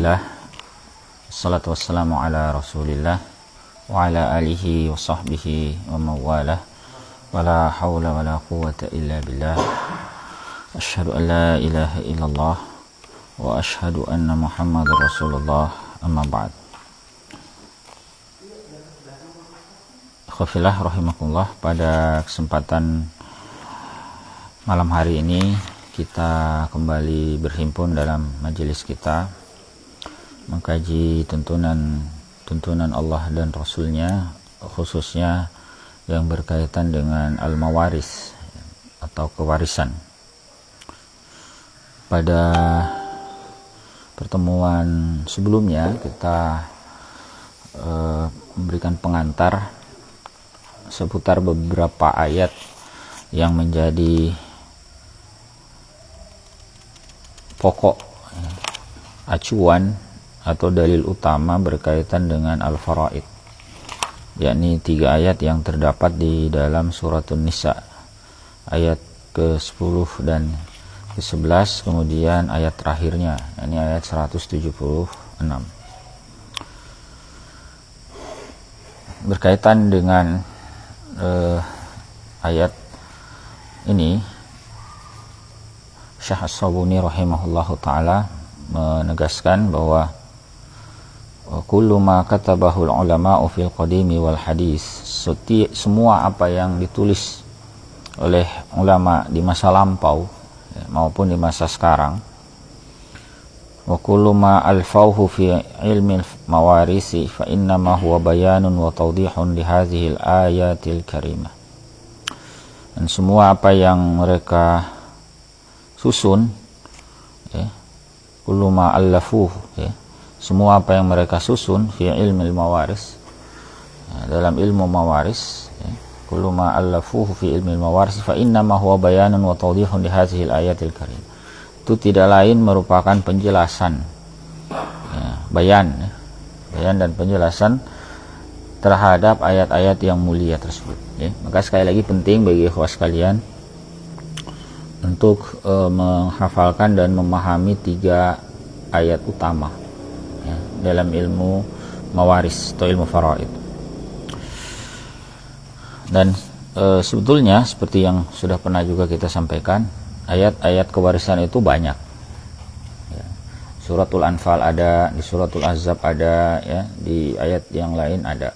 Alhamdulillah, salatu wassalamu ala rasulillah wa ala alihi wa sahbihi wa mawalah, wa la hawla wa la quwwata illa billah. Asyhadu an la ilaha illallah wa asyhadu anna Muhammadar Rasulullah, amma ba'd. Khafillah rahimakumullah, pada kesempatan malam hari ini kita kembali berhimpun dalam majelis kita mengkaji tuntunan Allah dan Rasulnya, khususnya yang berkaitan dengan al-mawaris atau kewarisan. Pada pertemuan sebelumnya kita memberikan pengantar seputar beberapa ayat yang menjadi pokok acuan atau dalil utama berkaitan dengan al-faraid, yakni 3 ayat yang terdapat di dalam suratun Nisa, ayat ke-10 dan ke-11, kemudian ayat terakhirnya, yakni ayat 176. Berkaitan dengan ayat ini, Syekh As-Sabuni rahimahullahu ta'ala menegaskan bahwa kullu ma katabahul ulama'u fil qadimi wal hadis, semua apa yang ditulis oleh ulama di masa lampau maupun di masa sekarang, wa kullu ma alfauhu fi ilmi mawarisi fa innama huwa bayanun wa tawdihun li hadhihi al-ayatil karimah. Dan semua apa yang mereka susun, kullu ma allafuhu, semua apa yang mereka susun fi ilmi mawaris, dalam ilmu mawaris, kullu ma allafuhu fi ilmi mawaris fa innama huwa bayanun wa tawdihun li hadhihi al-ayatil karimah. Itu tidak lain merupakan penjelasan, bayan dan penjelasan terhadap ayat-ayat yang mulia tersebut. Maka sekali lagi penting bagi ikhwas sekalian untuk menghafalkan dan memahami 3 ayat utama dalam ilmu mawaris atau ilmu faraid. Dan sebetulnya seperti yang sudah pernah juga kita sampaikan, ayat-ayat kewarisan itu banyak. Suratul Anfal ada, di suratul Ahzab ada, di ayat yang lain ada.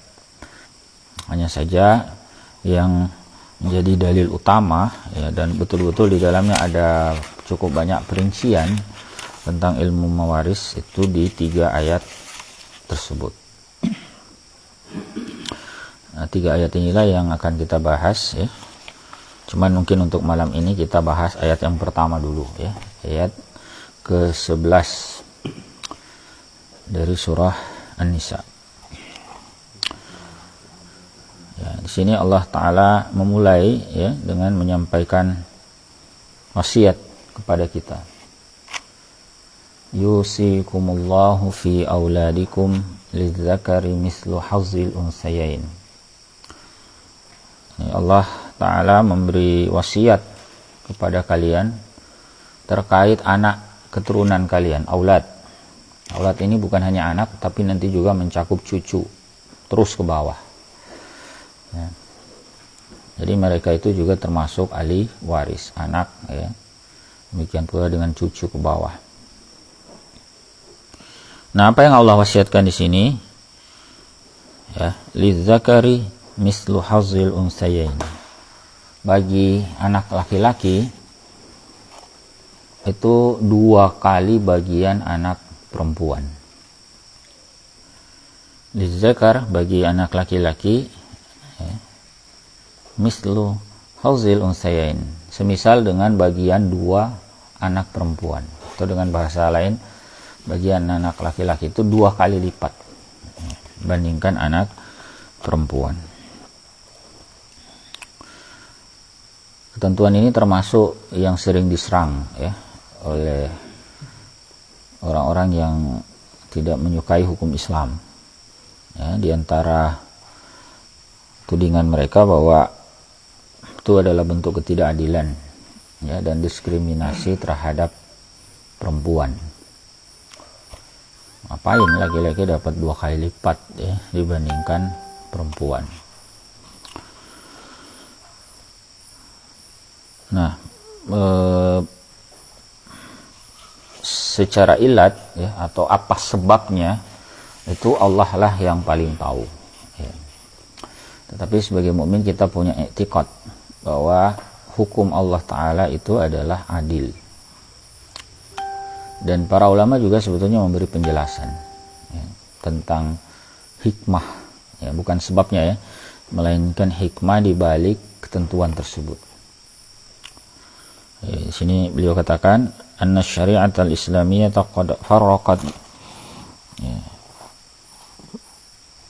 Hanya saja yang menjadi dalil utama, dan betul-betul di dalamnya ada cukup banyak perincian tentang ilmu mawaris itu di 3 ayat tersebut. Nah, 3 ayat inilah yang akan kita bahas, Cuman mungkin untuk malam ini kita bahas ayat yang pertama dulu, ayat ke-11 dari surah An-Nisa. Di sini Allah Ta'ala memulai dengan menyampaikan wasiat kepada kita. Yusikumullahu fi auladikum lidzakari mislu hazzil unsayain. Allah Ta'ala memberi wasiat kepada kalian terkait anak keturunan kalian, aulad. Aulad ini bukan hanya anak, tapi nanti juga mencakup cucu, terus ke bawah. Jadi mereka itu juga termasuk ahli waris, anak, demikian pula dengan cucu ke bawah. Nah, apa yang Allah wasiatkan di sini? Lidzakari mislu hazzil unsayain. Bagi anak laki-laki itu 2 kali bagian anak perempuan. Lidzakar, bagi anak laki-laki, mislu hazzil unsayain, semisal dengan bagian 2 anak perempuan, atau dengan bahasa lain, bagian anak laki-laki itu 2 kali lipat dibandingkan anak perempuan. Ketentuan ini termasuk yang sering diserang oleh orang-orang yang tidak menyukai hukum Islam. Di antara tudingan mereka bahwa itu adalah bentuk ketidakadilan dan diskriminasi terhadap perempuan. ngapain laki-laki dapat 2 kali lipat ya dibandingkan perempuan. Nah, secara ilat ya, atau apa sebabnya itu Allah lah yang paling tahu ya. Tetapi sebagai mukmin kita punya i'tiqad bahwa hukum Allah Ta'ala itu adalah adil, dan para ulama juga sebetulnya memberi penjelasan ya, tentang hikmah ya, bukan sebabnya ya, melainkan hikmah di balik ketentuan tersebut. Di sini beliau katakan anna syariat al-islamiyah qad farraqat ya,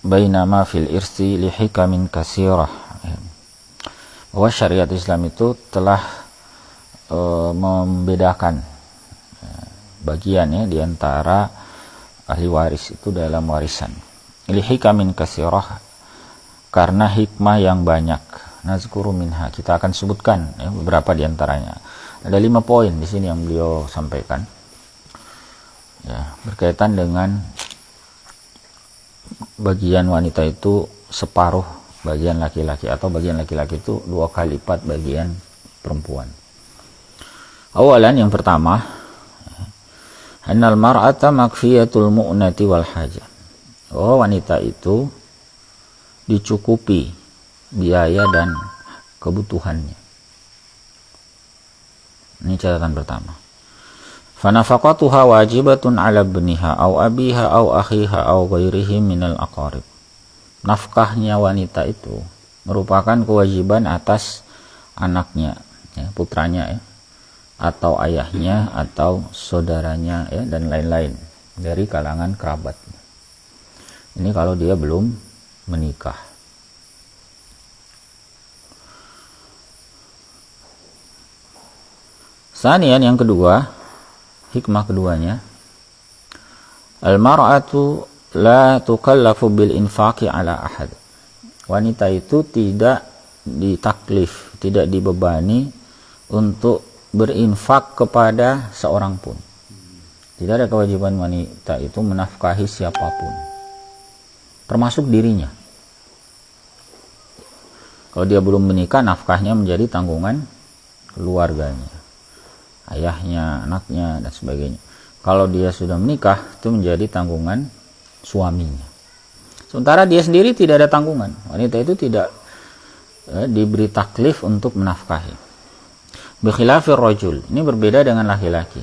baina ma fil irsi li hikamin katsirah ya. Bahwa syariat Islam itu telah membedakan ya, bagian ya di antara ahli waris itu dalam warisan. Li hikamin katsirah, karena hikmah yang banyak. Nazkuru minha, kita akan sebutkan ya, beberapa di antaranya. Ada 5 poin di sini yang beliau sampaikan ya, berkaitan dengan bagian wanita itu separuh bagian laki-laki, atau bagian laki-laki itu 2 kali lipat bagian perempuan. Awalan, yang pertama, annal mar'ata makfiyatul mu'nati wal haja. Oh, wanita itu dicukupi biaya dan kebutuhannya. Ini catatan pertama. Fanafaqatuha wajibatun 'ala ibniha aw abiha aw akhiha aw ghairihi minal aqarib. Nafkahnya wanita itu merupakan kewajiban atas anaknya ya, putranya ya, atau ayahnya atau saudaranya ya, dan lain-lain dari kalangan kerabat. Ini kalau dia belum menikah. Sanian, yang kedua, hikmah keduanya, al-mar'atu la tukallafu bil infaqi ala ahad. Wanita itu tidak ditaklif, tidak dibebani untuk berinfak kepada seorang pun. Tidak ada kewajiban wanita itu menafkahi siapapun, termasuk dirinya. Kalau dia belum menikah, nafkahnya menjadi tanggungan keluarganya, ayahnya, anaknya, dan sebagainya. Kalau dia sudah menikah, itu menjadi tanggungan suaminya. Sementara dia sendiri tidak ada tanggungan. Wanita itu tidak diberi taklif untuk menafkahi. Bikhilafir rajul, ini berbeda dengan laki-laki.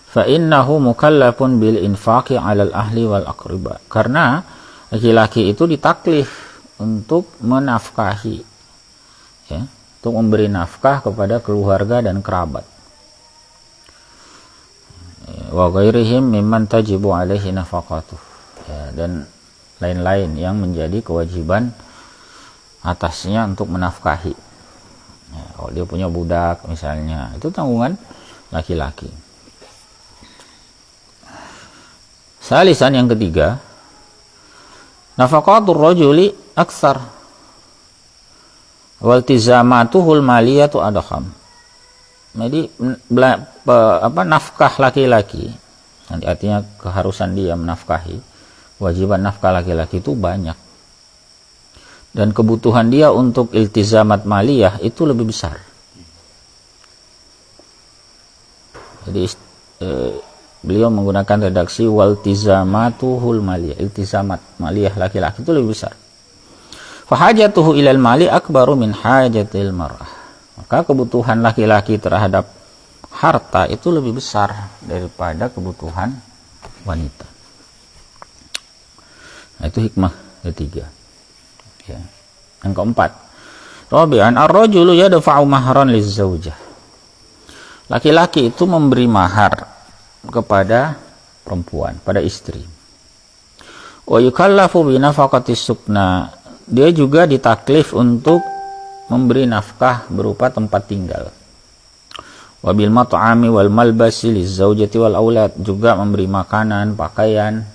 Fa innahu mukallafun bil infaqi 'alal ahli wal aqriba. Karena laki-laki itu ditaklif untuk menafkahi ya, untuk memberi nafkah kepada keluarga dan kerabat. Wa ghairihim mimman tajibu alaihi nafaqatuh. Ya, dan lain-lain yang menjadi kewajiban atasnya untuk menafkahi. Ya, kalau dia punya budak misalnya, itu tanggungan laki-laki. Salisan, yang ketiga, nafaqatur rajuli aksar waltizamatuhul maliyatu adkham. Jadi nafkah laki-laki, nanti artinya keharusan dia menafkahi, kewajiban nafkah laki-laki itu banyak, dan kebutuhan dia untuk iltizamat maliyah itu lebih besar. Jadi beliau menggunakan redaksi waltizamatuhul maliyah, iltizamat maliyah laki-laki itu lebih besar. Fahajatuhu ilal mali akbaru min hajatil mar'ah. Maka kebutuhan laki-laki terhadap harta itu lebih besar daripada kebutuhan wanita. Nah, itu hikmah ketiga. Ya. Yang keempat, rabi'an ar-rajulu yadfa'u mahran liz-zaujah. Laki-laki itu memberi mahar kepada perempuan, pada istri. Wa yukallafu bi nafaqatis sukna. Dia juga ditaklif untuk memberi nafkah berupa tempat tinggal. Wabil mat'ami wal malbasi lizaujati wal aulad, juga memberi makanan, pakaian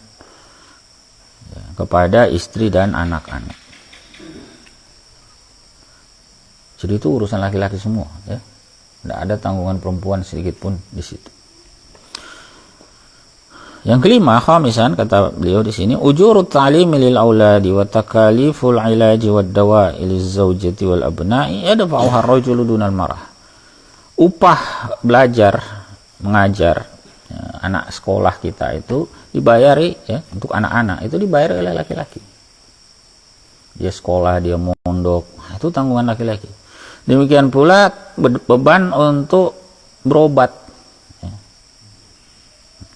ya, kepada istri dan anak-anak. Jadi itu urusan laki-laki semua ya. Tidak ada tanggungan perempuan sedikit pun di situ. Yang kelima, khamisan, kata beliau di sini, ujurut ta'limi lil auladi wa takaliful ilaji wad dawa'i liz zawjati wal abna'i yadfa'uha ar-rajulu dunal marah. Upah belajar, mengajar ya, anak sekolah kita itu dibayari ya, untuk anak-anak itu dibayar oleh laki-laki. Dia sekolah, dia mondok, itu tanggungan laki-laki. Demikian pula beban untuk berobat,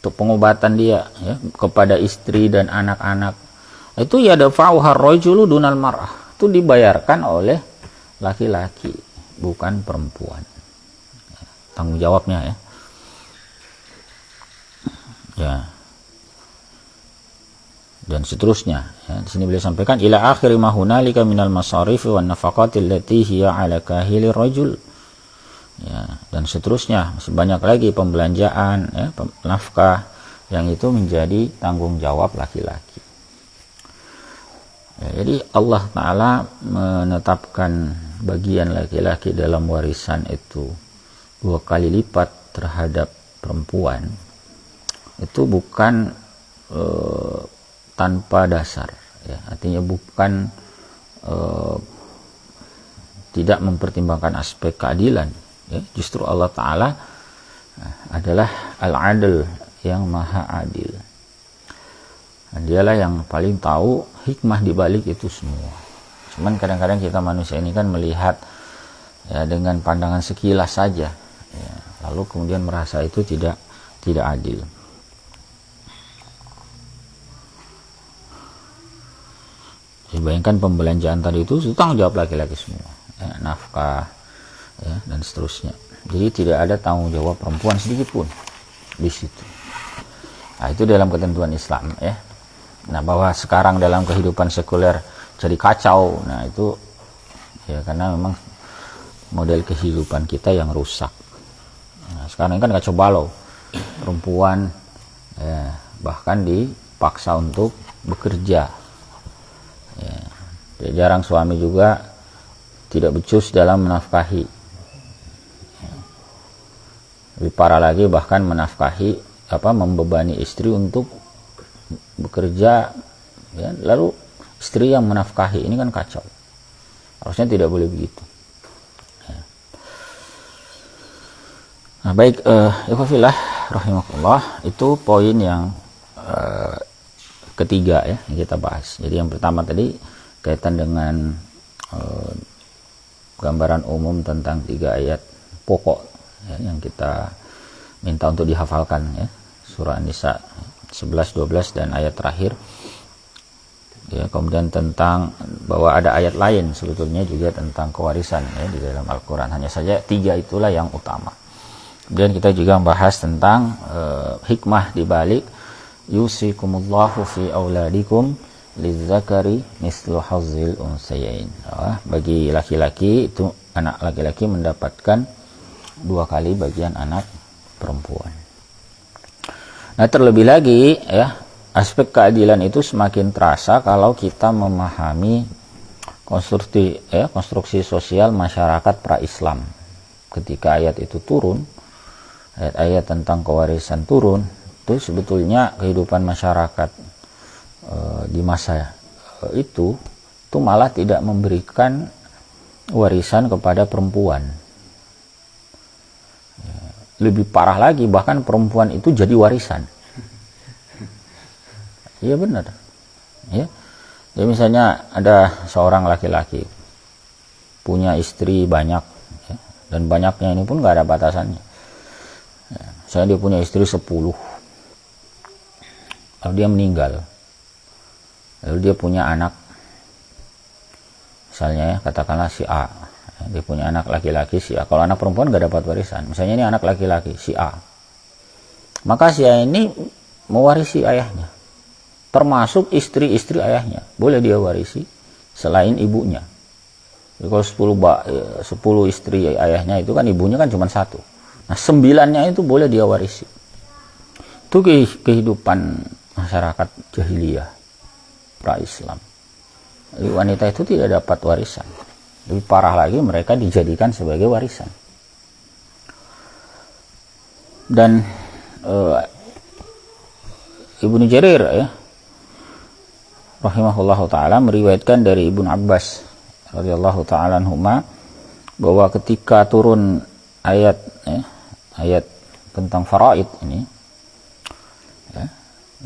untuk pengobatan dia ya, kepada istri dan anak-anak itu ya dafa'uhar rajulu dunal mar'ah, itu dibayarkan oleh laki-laki bukan perempuan ya, tanggung jawabnya ya dan seterusnya ya. Di sini beliau sampaikan ila akhir ma hunalika minal masarif wan nafaqatil lati hiya ala kahili rajul ya, dan seterusnya masih banyak lagi pembelanjaan ya, nafkah yang itu menjadi tanggung jawab laki-laki ya, jadi Allah Ta'ala menetapkan bagian laki-laki dalam warisan itu 2 kali lipat terhadap perempuan itu bukan tanpa dasar ya, artinya bukan tidak mempertimbangkan aspek keadilan ya, justru Allah Ta'ala adalah al-adil yang maha adil. Dan dialah yang paling tahu hikmah dibalik itu semua. Cuman kadang-kadang kita manusia ini kan melihat ya, dengan pandangan sekilas saja ya, lalu kemudian merasa itu tidak adil. Jadi bayangkan pembelanjaan tadi itu tanggung jawab laki-laki semua ya, nafkah ya, dan seterusnya. Jadi tidak ada tanggung jawab perempuan sedikit pun di situ. Nah, itu dalam ketentuan Islam ya. Nah, bahwa sekarang dalam kehidupan sekuler jadi kacau, nah itu ya karena memang model kehidupan kita yang rusak. Nah, sekarang kan kacau balau. Perempuan ya, bahkan dipaksa untuk bekerja. Ya, jarang suami juga tidak becus dalam menafkahi. Lebih parah lagi bahkan menafkahi membebani istri untuk bekerja ya, lalu istri yang menafkahi, ini kan kacau. Harusnya tidak boleh begitu ya. Nah, baik ikhwafillah rahimakumullah, itu poin yang ketiga ya yang kita bahas. Jadi yang pertama tadi kaitan dengan gambaran umum tentang 3 ayat pokok ya, yang kita minta untuk dihafalkan ya, surah An-Nisa 11, 12 dan ayat terakhir ya. Kemudian tentang bahwa ada ayat lain sebetulnya juga tentang kewarisan ya di dalam Al-Quran, hanya saja 3 itulah yang utama. Kemudian kita juga membahas tentang hikmah dibalik yusikumullahu fi auladikum lizzakari mislu hazzil unsayain. Bagi laki-laki itu anak laki-laki mendapatkan 2 kali bagian anak perempuan. Nah, terlebih lagi ya, aspek keadilan itu semakin terasa kalau kita memahami konstruksi sosial masyarakat pra-Islam. Ketika ayat itu turun, ayat-ayat tentang kewarisan turun, itu sebetulnya kehidupan masyarakat di masa itu malah tidak memberikan warisan kepada perempuan. Lebih parah lagi, bahkan perempuan itu jadi warisan. Iya benar ya. Jadi misalnya ada seorang laki-laki punya istri banyak ya, dan banyaknya ini pun gak ada batasannya ya, misalnya dia punya istri 10, lalu dia meninggal, lalu dia punya anak misalnya ya, katakanlah si A, dia punya anak laki-laki si A. Kalau anak perempuan gak dapat warisan, misalnya ini anak laki-laki si A, maka si A ini mewarisi ayahnya, termasuk istri-istri ayahnya, boleh dia warisi selain ibunya. Jadi kalau 10 istri ayahnya itu kan ibunya kan cuma 1, nah 9-nya itu boleh dia warisi. Itu kehidupan masyarakat jahiliyah pra-Islam. Jadi wanita itu tidak dapat warisan. Lebih parah lagi, mereka dijadikan sebagai warisan. Dan Ibnu Jarir ya rahimahullahu taala meriwayatkan dari Ibnu Abbas radhiyallahu taala anhuma bahwa ketika turun ayat ayat tentang faraid ini ya,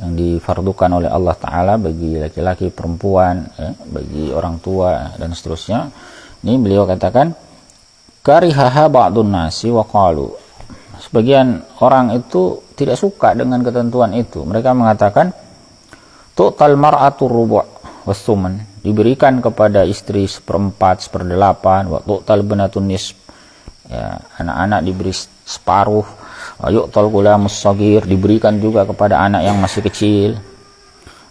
yang difardukan oleh Allah taala bagi laki-laki, perempuan ya, bagi orang tua dan seterusnya, ini beliau katakan karihaha ba'dun nasi wa qalu, sebagian orang itu tidak suka dengan ketentuan itu. Mereka mengatakan tu'tal mar'atu rubu' was-suman, diberikan kepada istri 1/4, 1/8, wa tu'tal banatun nisf, ya, anak-anak diberi separuh, wa yu'tal gulamus shagir, diberikan juga kepada anak yang masih kecil.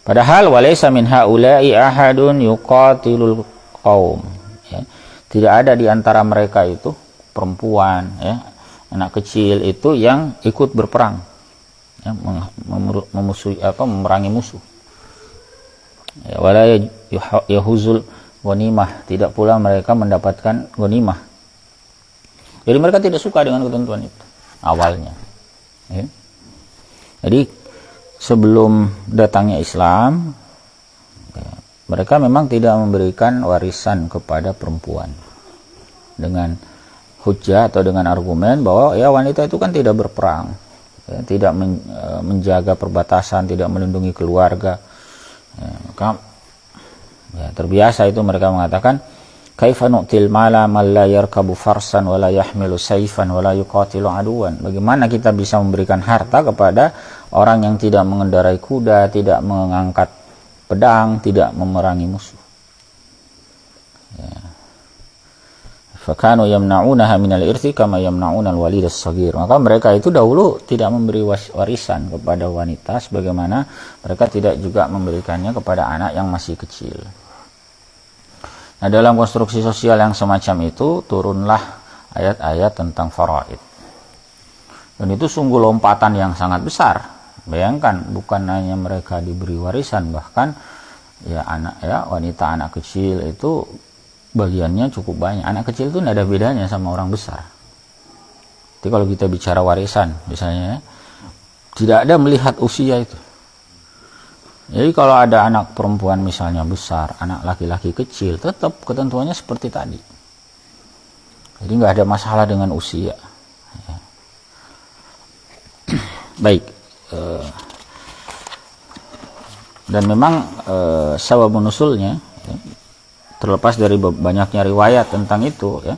Padahal walaysa min haula'i ahadun yuqatilul qaum, ya, tidak ada di antara mereka itu perempuan ya, anak kecil itu yang ikut berperang ya, memusuhi memerangi musuh. Ya, wala yahuzul ghanimah, tidak pula mereka mendapatkan ghanimah. Jadi mereka tidak suka dengan ketentuan itu awalnya. Ya. Jadi sebelum datangnya Islam, ya, mereka memang tidak memberikan warisan kepada perempuan dengan hujjah atau dengan argumen bahwa ya wanita itu kan tidak berperang, ya, tidak menjaga perbatasan, tidak melindungi keluarga. Ya, maka ya, terbiasa itu mereka mengatakan kaifa nu'til mala man la yarkabu farsan wa la yahmilu sayfan wa la yuqatilu aduwan, bagaimana kita bisa memberikan harta kepada orang yang tidak mengendarai kuda, tidak mengangkat pedang, tidak memerangi musuh. Ya. Fakanu yamna'unaha minal irthi kama yamna'una al-walid as-saghir. Maka mereka itu dahulu tidak memberi warisan kepada wanita sebagaimana mereka tidak juga memberikannya kepada anak yang masih kecil. Nah, dalam konstruksi sosial yang semacam itu turunlah ayat-ayat tentang faraid. Dan itu sungguh lompatan yang sangat besar. Bayangkan, bukan hanya mereka diberi warisan, bahkan ya anak ya wanita, anak kecil itu bagiannya cukup banyak. Anak kecil itu tidak ada bedanya sama orang besar. Jadi kalau kita bicara warisan misalnya, tidak ada melihat usia itu. Jadi kalau ada anak perempuan misalnya besar, anak laki-laki kecil, tetap ketentuannya seperti tadi. Jadi nggak ada masalah dengan usia. Ya. Baik. Dan memang sababun nusulnya ya, terlepas dari banyaknya riwayat tentang itu ya,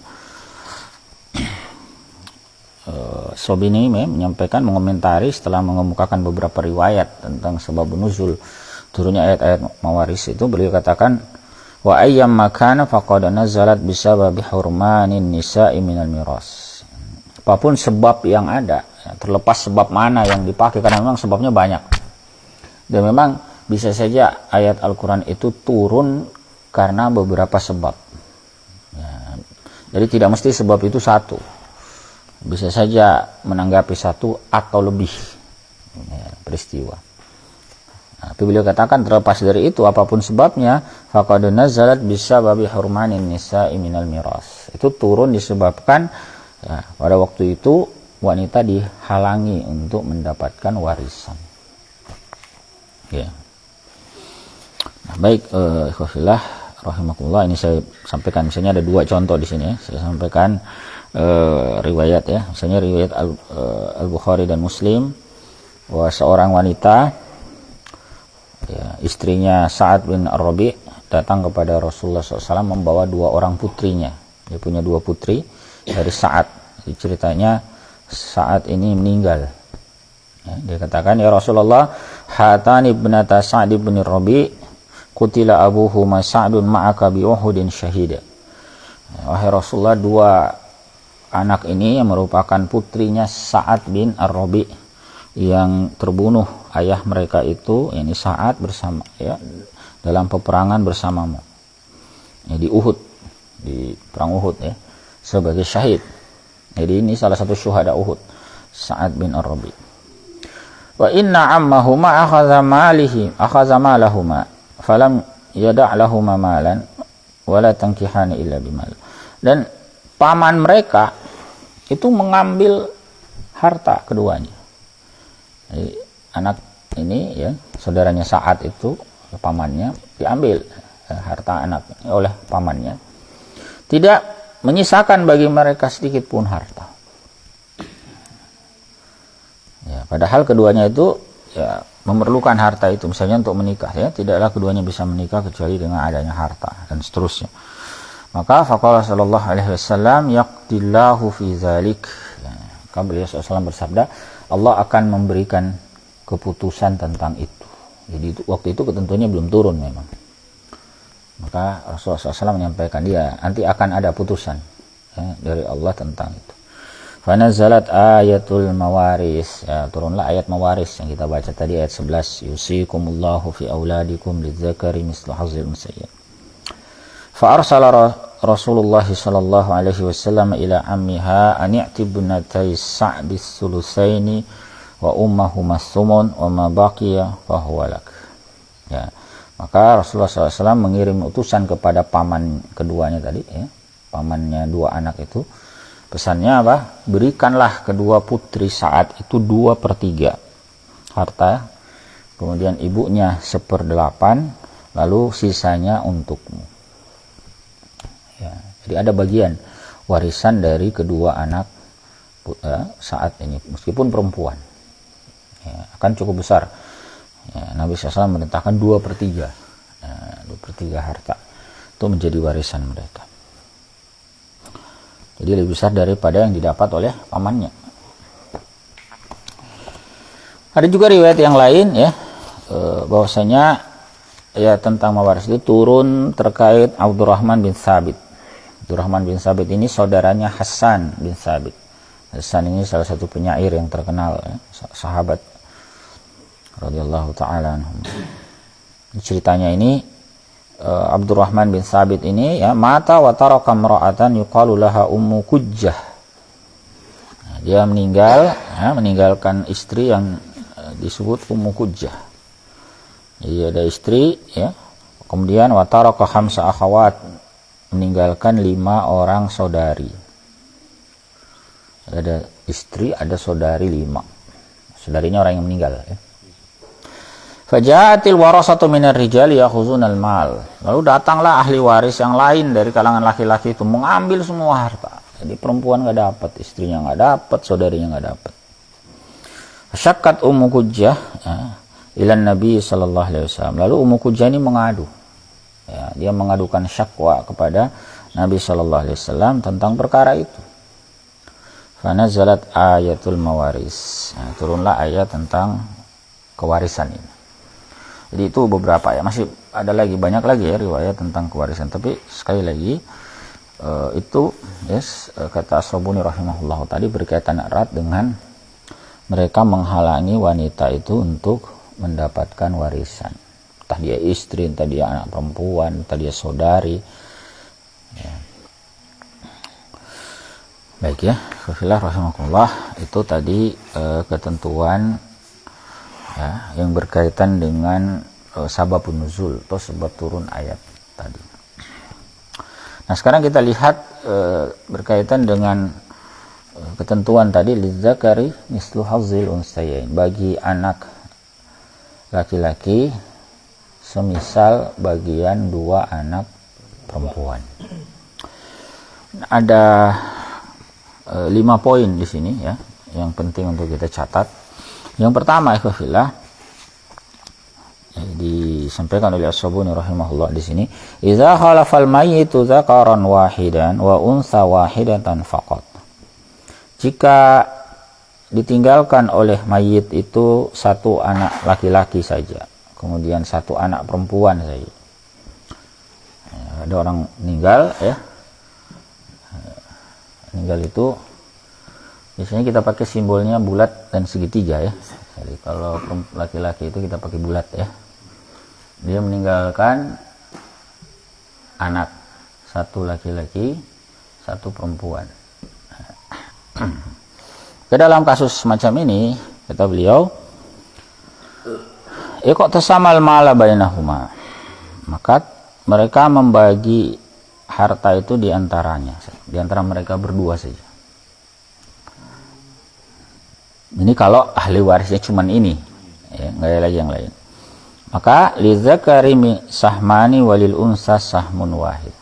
Sobini menyampaikan, mengomentari setelah mengemukakan beberapa riwayat tentang sababun nuzul turunnya ayat-ayat mawaris itu, beliau katakan wa ayyam makana faqad nazalat bisababi hurmanin nisa'i minal miras. Apapun sebab yang ada ya, terlepas sebab mana yang dipakai, karena memang sebabnya banyak. Dan memang bisa saja ayat Al-Quran itu turun karena beberapa sebab ya, jadi tidak mesti sebab itu satu, bisa saja menanggapi satu atau lebih ya, peristiwa. Nah, tapi beliau katakan terlepas dari itu apapun sebabnya, faqad nazalat bisababi hurmanin nisa'i minal miras, itu turun disebabkan ya, pada waktu itu wanita dihalangi untuk mendapatkan warisan ya. Nah, baik ikhwafillah rahimakumullah, ini saya sampaikan misalnya ada dua contoh di sini ya. Saya sampaikan riwayat ya, misalnya riwayat Al-Bukhari dan Muslim bahwa seorang wanita ya, istrinya Sa'ad bin Ar-Rabi' datang kepada Rasulullah SAW membawa 2 orang putrinya. Dia punya 2 putri dari Sa'ad. Jadi ceritanya Sa'ad ini meninggal ya, dia katakan, ya Rasulullah, hatani ibnata Sa'ad bin Ar-Rabi' qutila abuhuma Sa'dun ma'aka bi Uhudin syahida. Wahai Rasulullah, 2 anak ini yang merupakan putrinya Sa'ad bin Ar-Rabi' yang terbunuh ayah mereka itu, ini Sa'ad bersama ya dalam peperangan bersamamu ya, di Uhud, di perang Uhud ya, sebagai syahid. Jadi ini salah satu syuhada Uhud, Sa'ad bin Ar-Rabi'. Wa inna ammahuma akhadha malahuma falam yada' lahuma malan wala tankihani illa bimal. Dan paman mereka itu mengambil harta keduanya. Jadi, anak ini ya, saudaranya Sa'ad itu, pamannya, diambil harta anak oleh pamannya, tidak menyisakan bagi mereka sedikit pun harta. Ya, padahal keduanya itu ya memerlukan harta itu, misalnya untuk menikah ya, tidaklah keduanya bisa menikah kecuali dengan adanya harta dan seterusnya. Maka faqala sallallahu alaihi wasallam yaqdillahu fi dzalik. Ya, maka beliau SAW bersabda, Allah akan memberikan keputusan tentang itu. Jadi waktu itu ketentuannya belum turun memang. Maka Rasulullah SAW menyampaikan dia nanti akan ada putusan ya, dari Allah tentang itu. Fanazalat ayatul mawaris, ya, turunlah ayat mawaris yang kita baca tadi ayat 11, yusikumullahu fi auladikum lidzakari mislu hazzil unsayyin. Fa arsala Rasulullah sallallahu alaihi wasallam ila ammiha an i'tibnatai sa'dis sulusaini wa ummahuma sumun wa ma baqiya fa huwa lak. Ya. Maka Rasulullah SAW mengirim utusan kepada paman keduanya tadi ya, pamannya dua anak itu. Pesannya apa? Berikanlah kedua putri Sa'ad itu 2/3 harta, kemudian ibunya 1/8, lalu sisanya untukmu. Ya, jadi ada bagian warisan dari kedua anak Sa'ad ini, meskipun perempuan, ya, akan cukup besar. Ya, Nabi SAW merintahkan 2/3, ya, 2/3 harta itu menjadi warisan mereka. Jadi lebih besar daripada yang didapat oleh pamannya. Ada juga riwayat yang lain ya, bahwasanya ya tentang mawaris itu turun terkait Abdurrahman bin Thabit. Abdurrahman bin Thabit ini saudaranya Hasan bin Thabit. Hasan ini salah satu penyair yang terkenal ya, sahabat radhiyallahu taala anhum. Ceritanya ini Abdurrahman bin Thabit ini ya mata wa taraka imra'atan yuqalu laha Ummu Kujjah. Nah, dia meninggal ya, meninggalkan istri yang disebut Ummu Kujjah. Jadi ada istri ya. Kemudian wa taraka khamsa akhawat, meninggalkan 5 orang saudari. Ada istri, ada saudari 5. Saudarinya orang yang meninggal ya. Faja'atil warasatu minar rijali yakhuzunal mal. Lalu datanglah ahli waris yang lain dari kalangan laki-laki itu mengambil semua harta. Jadi perempuan enggak dapat, istrinya enggak dapat, saudarinya enggak dapat. Syakkat Ummu Kujjah ya, ilan Nabi sallallahu alaihi wasallam. Lalu Ummu Kujjah ini mengadu. Ya, dia mengadukan syakwa kepada Nabi sallallahu alaihi wasallam tentang perkara itu. Fanazalat ayatul mawaris. Nah, turunlah ayat tentang kewarisan ini. Jadi itu beberapa ya, masih ada lagi banyak lagi ya riwayat tentang kewarisan, tapi sekali lagi itu yes, kata As-Sabuni rahimahullah tadi berkaitan erat dengan mereka menghalangi wanita itu untuk mendapatkan warisan, entah dia istri, entah dia anak perempuan, entah dia saudari ya. Baik ya, Khafillah rahimahullah, itu tadi ketentuan ya, yang berkaitan dengan sababun nuzul atau sebab turun ayat tadi. Nah sekarang kita lihat berkaitan dengan ketentuan tadi lidzakari mislu hazzil unsayyin, bagi anak laki-laki semisal bagian 2 anak perempuan. Ada 5 poin di sini ya yang penting untuk kita catat. Yang pertama ikhwafillah disampaikan oleh As-Sabuni rahimahullah di sini, idza khalafal mayyitu dzakaran wahidan wa unsa wahidatan faqat. Jika ditinggalkan oleh mayit itu 1 anak laki-laki saja, kemudian 1 anak perempuan saja. Ada orang meninggal ya. Meninggal itu biasanya kita pakai simbolnya bulat dan segitiga ya. Jadi kalau laki-laki itu kita pakai bulat ya. Dia meninggalkan anak, 1 laki-laki, 1 perempuan. Ke dalam kasus semacam ini kata beliau, iqtasamal mala bainahuma. Maka mereka membagi harta itu di antaranya, di antara mereka berdua saja. Ini kalau ahli warisnya cuman ini ya, nggak ada lagi yang lain. Maka lidzakari sahmani walil unsa sahmun wahid.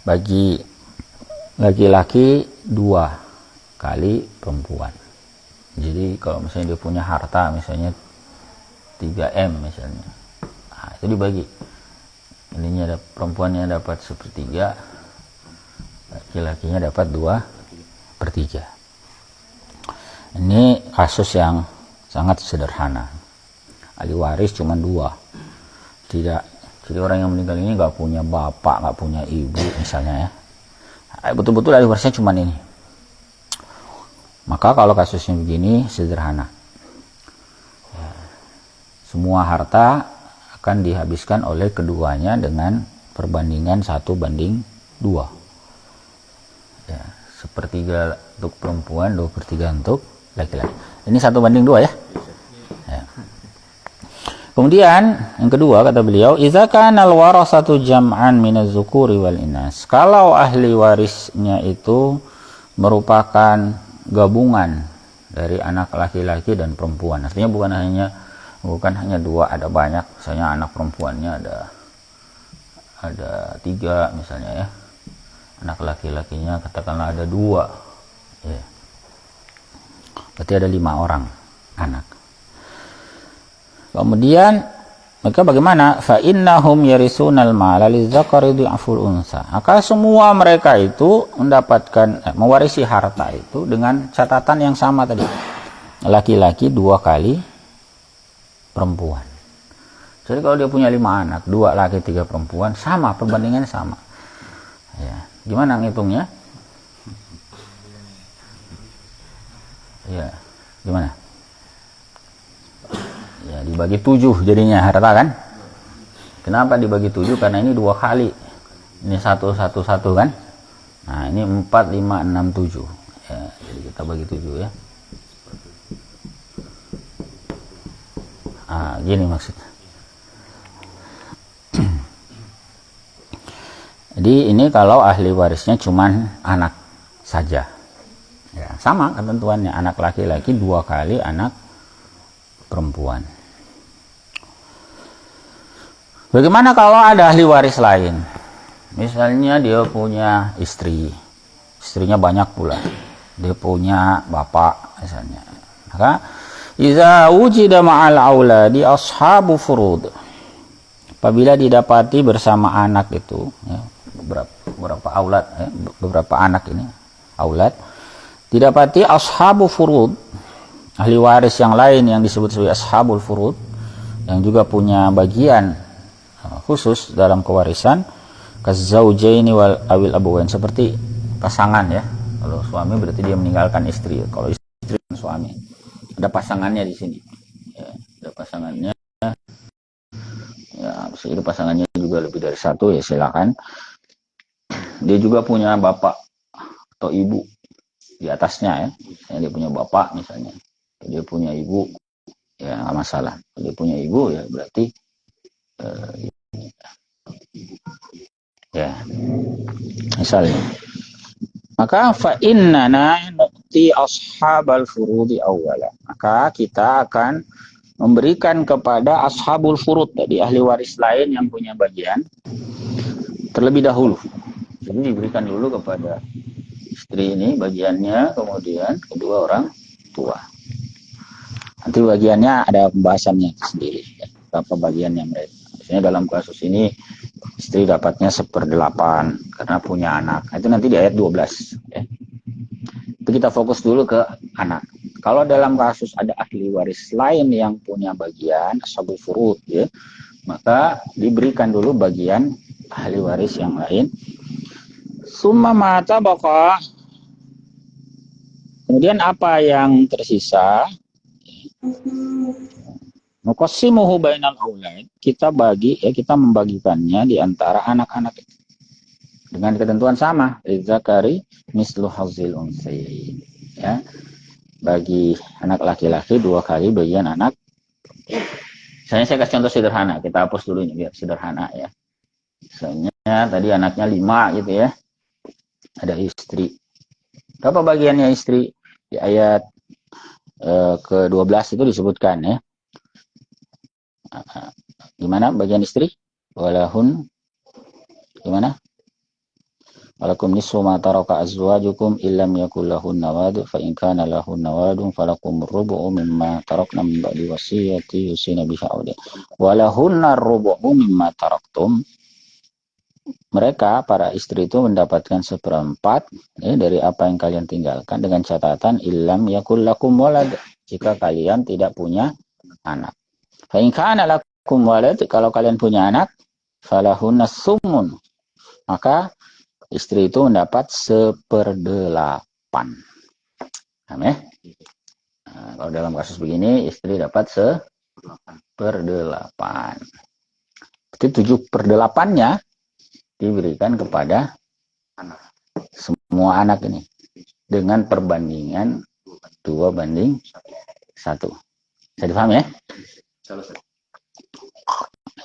Bagi laki-laki 2 kali perempuan. Jadi kalau misalnya dia punya harta misalnya 3M misalnya, nah, itu dibagi. Ininya ada perempuannya dapat 1/3, laki-lakinya dapat 2/3. Ini kasus yang sangat sederhana. Ahli waris cuma 2. Tidak, jadi orang yang meninggal ini nggak punya bapak, nggak punya ibu misalnya ya. Betul-betul ahli warisnya cuma ini. Maka kalau kasusnya begini sederhana. Ya, semua harta akan dihabiskan oleh keduanya dengan perbandingan 1/2. Ya, 1/3 untuk perempuan, 2/3 untuk laki-laki. Ini 1/2 ya. Ya. Kemudian yang kedua kata beliau, idza kana al-warasatu jam'an minaz zukuri wal inas. Kalau ahli warisnya itu merupakan gabungan dari anak laki-laki dan perempuan. Artinya bukan hanya 2, ada banyak. Misalnya anak perempuannya ada 3 misalnya ya. Anak laki-lakinya katakanlah ada 2. Ya. Berarti ada 5 orang anak. Kemudian maka bagaimana? Fa innahum yarisunal mala lidzakari dhi'ful unsa. Maka semua mereka itu mendapatkan mewarisi harta itu dengan catatan yang sama tadi. Laki-laki 2 kali perempuan. Jadi kalau dia punya 5 anak, 2 laki 3 perempuan, sama, perbandingannya sama. Ya, gimana ngitungnya? Ya, gimana? Ya, dibagi 7 jadinya harta kan? Kenapa dibagi 7? Karena ini 2 kali. Ini 1 kan? Nah, ini 4, 5, 6, 7. Ya, jadi kita bagi 7 ya. Ah, gini maksudnya. Jadi ini kalau ahli warisnya cuman anak saja. Ya, sama ketentuannya, anak laki-laki 2 kali anak perempuan. Bagaimana kalau ada ahli waris lain? Misalnya dia punya istrinya banyak pula. Dia punya bapak misalnya. Maka idza wujida ma'al auladi ashabu furud. Apabila didapati bersama anak itu, ya, beberapa aulad, ya, beberapa anak ini, aulad, didapati ashabu furud, ahli waris yang lain yang disebut sebagai ashabul furud, yang juga punya bagian khusus dalam kewarisan, kazaujaini wal awil abawain, seperti pasangan ya. Kalau suami berarti dia meninggalkan istri, kalau istri dan suami. Ada pasangannya di sini. Ya, ada pasangannya. Ya, itu pasangannya juga lebih dari 1 ya silakan. Dia juga punya bapak atau ibu di atasnya ya. Dia punya bapak misalnya. Dia punya ibu, ya nggak masalah. Dia punya ibu ya berarti ya misalnya. Maka fa innana nu'ti ashabal furudi awwala. Maka kita akan memberikan kepada ashabul furud, tadi ahli waris lain yang punya bagian terlebih dahulu. Jadi diberikan dulu kepada istri ini bagiannya, kemudian kedua orang tua. Nanti bagiannya ada pembahasannya sendiri, ya, berapa bagian yang mereka. Misalnya dalam kasus ini istri dapatnya 1/8 karena punya anak. Itu nanti di ayat 12. Ya. Itu kita fokus dulu ke anak. Kalau dalam kasus ada ahli waris lain yang punya bagian ashabul furud, ya, maka diberikan dulu bagian ahli waris yang lain. Summa mata baqa. Kemudian apa yang tersisa? Nuqassimuhu bainal aulad. Kita bagi, ya, kita membagikannya di antara anak-anak itu. Dengan ketentuan sama, lidzakari mislu hazzil unsayain. Ya. Bagi anak laki-laki 2 kali bagian anak. Misalnya saya kasih contoh sederhana, kita hapus dulu ini biar sederhana ya. Misalnya tadi anaknya 5 gitu ya. Ada istri. Berapa bagiannya istri? Di ayat ke-12 itu disebutkan ya. Gimana bagian istri? Walahun gimana? Walakum nisfu ma taraka azwajukum illam yakul lahunna walad fa in kana lahunna waladun falakum rubu'u mimma tarakna min ba'di wasiyati yusina biha awliya. Walahunna rubu'u mimma taraktum. Mereka para istri itu mendapatkan seperempat dari apa yang kalian tinggalkan dengan catatan illam yakul lakum walad, jika kalian tidak punya anak. Fa in kana lakum walad, kalau kalian punya anak, falahunna sumun, maka istri itu mendapat 1/8. Paham ya? Nah, kalau dalam kasus begini, istri dapat 1/8. Jadi 7/8-nya diberikan kepada semua anak ini. Dengan perbandingan 2/1. Bisa dipaham ya?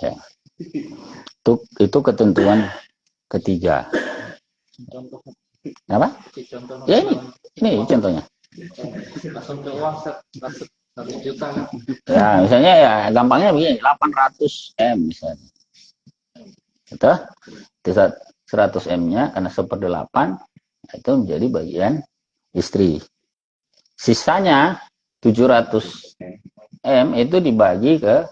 Ya. Itu ketentuan ketiga. Apa? Ya ini contohnya. Ya misalnya ya gampangnya begini, 800 M misalnya. Itu 100 M-nya karena 1/8 itu menjadi bagian istri. Sisanya 700 M itu dibagi ke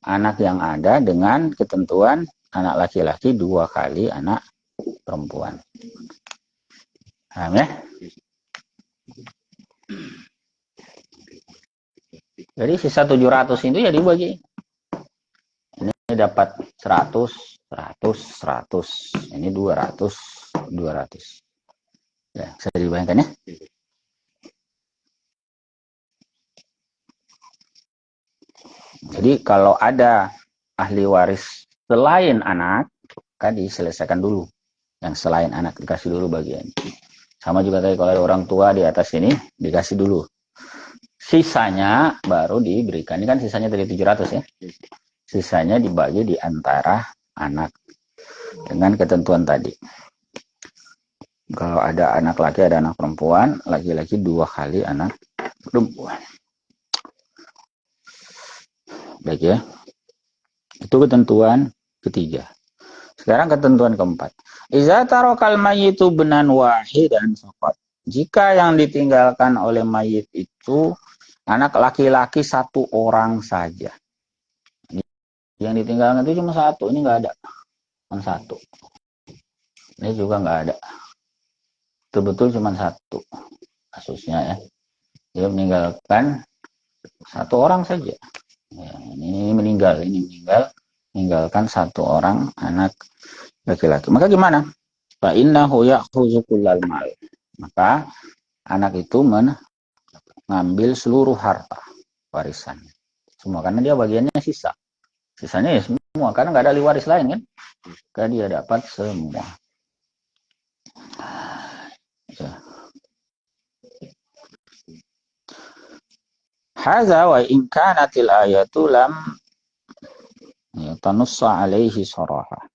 anak yang ada dengan ketentuan anak laki-laki 2 kali anak perempuan. Paham ya? Jadi sisa 700 itu ya dibagi. Ini dapat 100, 100, 100. Ini 200, 200. Ya, bisa dibayangkan ya? Jadi kalau ada ahli waris selain anak, kan diselesaikan dulu. Yang selain anak dikasih dulu bagian. Sama juga tadi kalau ada orang tua di atas ini dikasih dulu. Sisanya baru diberikan. Ini kan sisanya dari 700 ya. Sisanya dibagi di antara anak dengan ketentuan tadi. Kalau ada anak laki ada anak perempuan, laki-laki 2 kali anak perempuan. Baik ya. Itu ketentuan ketiga. Sekarang ketentuan keempat. Iza tarokal mayyitu benan wahidan faqat. Jika yang ditinggalkan oleh mayit itu anak laki-laki 1 orang saja. Yang ditinggalkan itu cuma 1, ini nggak ada. Cuma 1. Ini juga nggak ada. Betul-betul cuma 1 kasusnya ya. Dia meninggalkan 1 orang saja. Ya, ini meninggalkan 1 orang anak laki-laki. Maka gimana? Fa innahu ya'khudzu kullal mal. Maka anak itu mengambil seluruh harta warisan. Semua karena dia bagiannya sisa. Sisanya ya semua karena nggak ada ahli waris lain kan. Karena dia dapat semua. Ya. Hadza wa in kanatil ayatu lam tanussa alaihi saraha.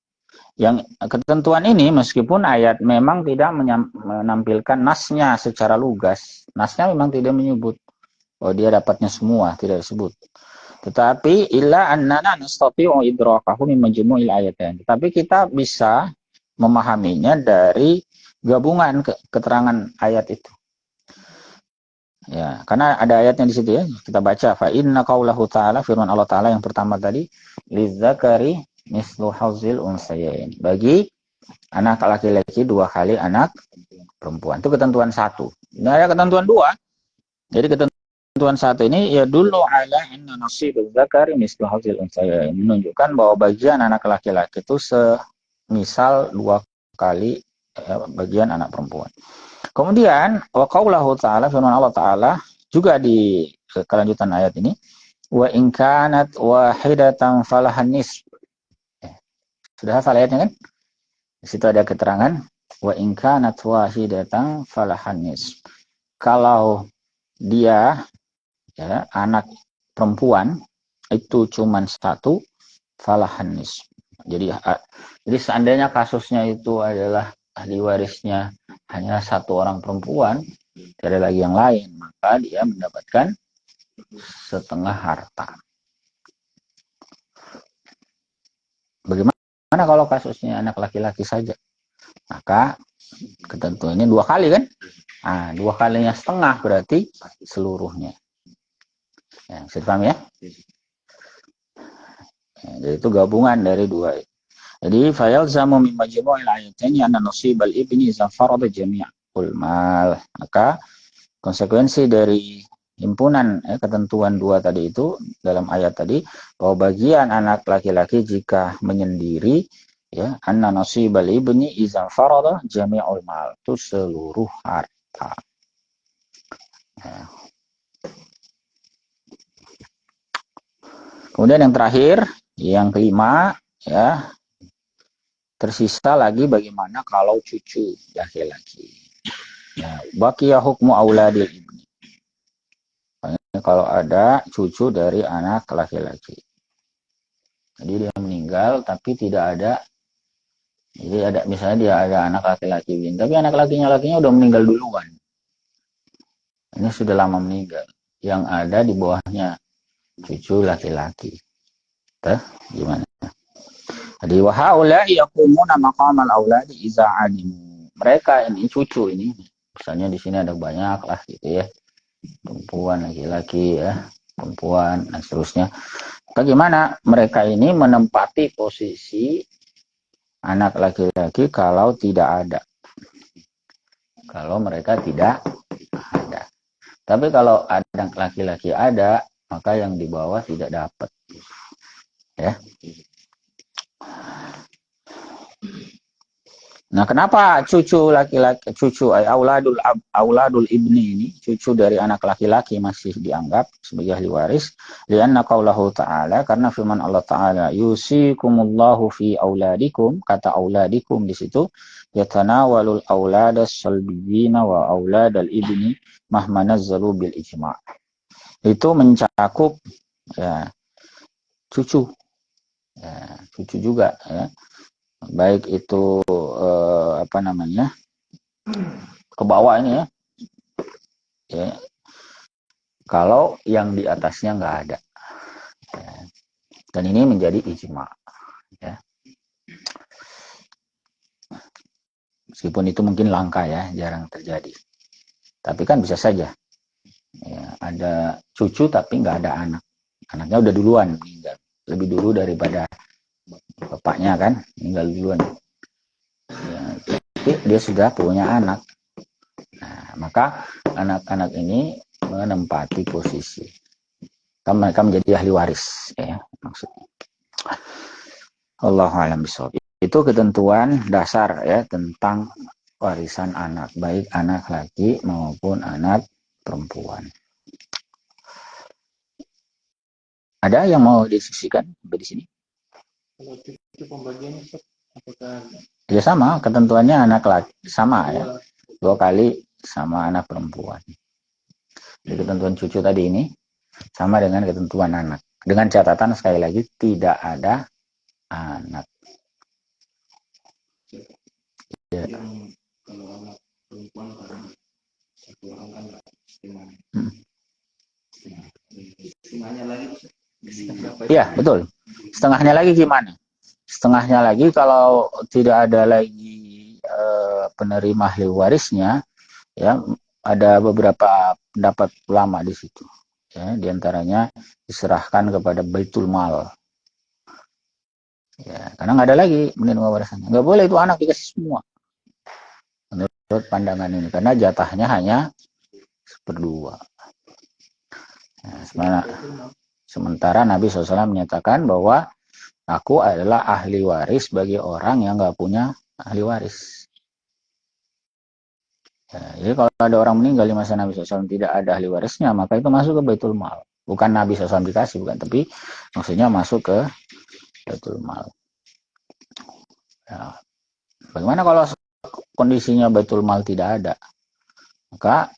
Yang ketentuan ini meskipun ayat memang tidak menampilkan nasnya secara lugas. Nasnya memang tidak menyebut oh dia dapatnya semua, tidak disebut. Tetapi illa annana nastati'u idrakahu min majmu'il ayatain. Tetapi kita bisa memahaminya dari gabungan keterangan ayat itu. Ya, karena ada ayatnya di situ ya. Kita baca fa inna qaulahu ta'ala, firman Allah Ta'ala yang pertama tadi, lizzakari mislu hauzil unsayain. Bagi anak laki-laki 2 kali anak perempuan. Itu ketentuan 1. Nah, ada ketentuan 2. Jadi ketentuan 1 ini ya dulu ala anna nasibul zakari mislu hauzil unsayain. Menunjukkan bahwa bagian anak laki-laki itu semisal 2 kali bagian anak perempuan. Kemudian wa qaulahu ta'ala, firman Allah Ta'ala juga di kelanjutan ayat ini, wa in kanat wahidatan falahan nisf. Sudah hafal ayatnya kan? Di situ ada keterangan wa in kanat wahidatan falahan nisf. Kalau dia ya, anak perempuan itu cuma 1 falahan nisf. Jadi seandainya kasusnya itu adalah ahli warisnya hanya 1 orang perempuan, tidak ada lagi yang lain, maka dia mendapatkan setengah harta. Mana kalau kasusnya anak laki-laki saja? Maka ketentuannya 2 kali kan? Nah, 2 kalinya setengah berarti seluruhnya. Ya, bisa dipahami ya? Jadi itu gabungan dari 2. Jadi fayalzamu min majmu'il ayataini anna nasibal ibni idza farada jami'ul mal. Maka konsekuensi dari himpunan ketentuan 2 tadi itu dalam ayat tadi bahwa bagian anak laki-laki jika menyendiri ya anna nasibal ibni idza farada jami'ul mal, itu seluruh harta. Ya. Kemudian yang terakhir, yang kelima ya, tersisa lagi bagaimana kalau cucu laki-laki. Ya, baqiya hukmu auladil ibni. Kalau ada cucu dari anak laki-laki. Jadi dia meninggal tapi tidak ada, jadi ada misalnya dia ada anak laki-laki, tapi anak lakinya udah meninggal duluan. Ini sudah lama meninggal. Yang ada di bawahnya cucu laki-laki. Tuh, gimana? Jadi wa haula'i yaqumuna maqamal auladi idza alimu. Mereka ini cucu ini, misalnya di sini ada banyak lah gitu ya. Perempuan, laki-laki ya, perempuan dan seterusnya. Bagaimana mereka ini menempati posisi anak laki-laki kalau tidak ada. Kalau mereka tidak ada. Tapi kalau anak laki-laki ada, maka yang di bawah tidak dapat. Ya. Nah, kenapa cucu laki-laki, cucu auladul ibni ini, cucu dari anak laki-laki masih dianggap sebagai ahli waris? Lianna qaulahu ta'ala, karena firman Allah Ta'ala, yusikumullahu fi auladikum, kata auladikum di situ, yatanawalul auladas salbiyina wa auladal ibni mahma nazzalu bil ijma'. Itu mencakup ya, cucu. Ya, cucu juga ya. Baik itu apa namanya ke bawah ini ya, ya kalau yang di atasnya nggak ada ya. Dan ini menjadi ijma ya. Meskipun itu mungkin langka ya, jarang terjadi, tapi kan bisa saja ya, ada cucu tapi nggak ada anaknya udah duluan meninggal, lebih dulu daripada bapaknya kan, meninggal duluan ya, tapi dia sudah punya anak. Nah, maka anak-anak ini menempati posisi. Mereka menjadi ahli waris ya maksudnya. Allahu a'lam bishawab. Itu ketentuan dasar ya tentang warisan anak, baik anak laki maupun anak perempuan. Ada yang mau diskusikan di sini? Kalau itu pembagiannya apakah ya sama, ketentuannya anak laki sama ya. 2 kali sama anak perempuan. Jadi ketentuan cucu tadi ini sama dengan ketentuan anak. Dengan catatan sekali lagi tidak ada anak. Ya. Kalau anak perempuan kan satu orang kan setengahnya lagi. Iya, betul. Setengahnya lagi gimana? Setengahnya lagi kalau tidak ada lagi penerima ahli warisnya, ya ada beberapa pendapat ulama di situ. Ya, diantaranya diserahkan kepada Baitul Mal. Ya, karena nggak ada lagi menerima warisannya. Nggak boleh itu anak dikasih semua. Menurut pandangan ini, karena jatahnya hanya 1/2. Nah, sementara Nabi SAW menyatakan bahwa aku adalah ahli waris bagi orang yang nggak punya ahli waris. Ya, jadi kalau ada orang meninggal di masa Nabi SAW tidak ada ahli warisnya, maka itu masuk ke Baitul Mal. Bukan Nabi SAW dikasih, bukan, tapi maksudnya masuk ke Baitul Mal. Ya. Bagaimana kalau kondisinya Baitul Mal tidak ada? Maka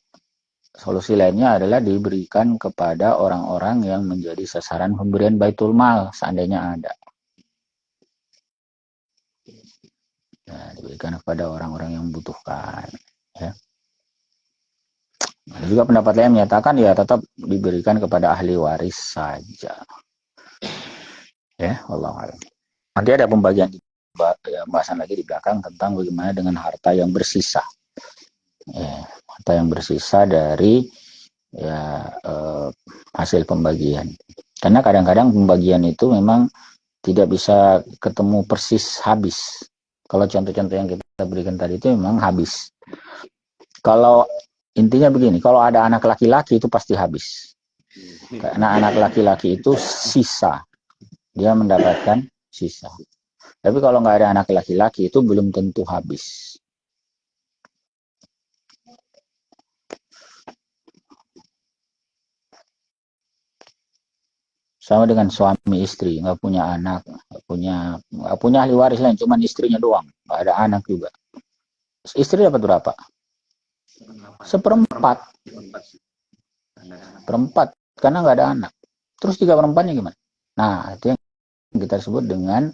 solusi lainnya adalah diberikan kepada orang-orang yang menjadi sasaran pemberian Baitul Mal seandainya ada. Ya, diberikan kepada orang-orang yang membutuhkan. Ya. Ada juga pendapat lain menyatakan ya tetap diberikan kepada ahli waris saja. Ya, wallahu a'lam. Nanti ada pembagian pembahasan lagi di belakang tentang bagaimana dengan harta yang bersisa. Ya, harta yang bersisa dari ya hasil pembagian. Karena kadang-kadang pembagian itu memang tidak bisa ketemu persis habis. Kalau contoh-contoh yang kita berikan tadi itu memang habis. Kalau intinya begini, kalau ada anak laki-laki itu pasti habis. Karena anak laki-laki itu sisa. Dia mendapatkan sisa. Tapi kalau nggak ada anak laki-laki itu belum tentu habis. Sama dengan suami istri, nggak punya anak, nggak punya ahli waris lain, cuma istrinya doang, nggak ada anak juga. Istri dapat berapa? Seperempat. Perempat, karena nggak ada anak. Terus 3/4-nya gimana? Nah, itu yang kita sebut dengan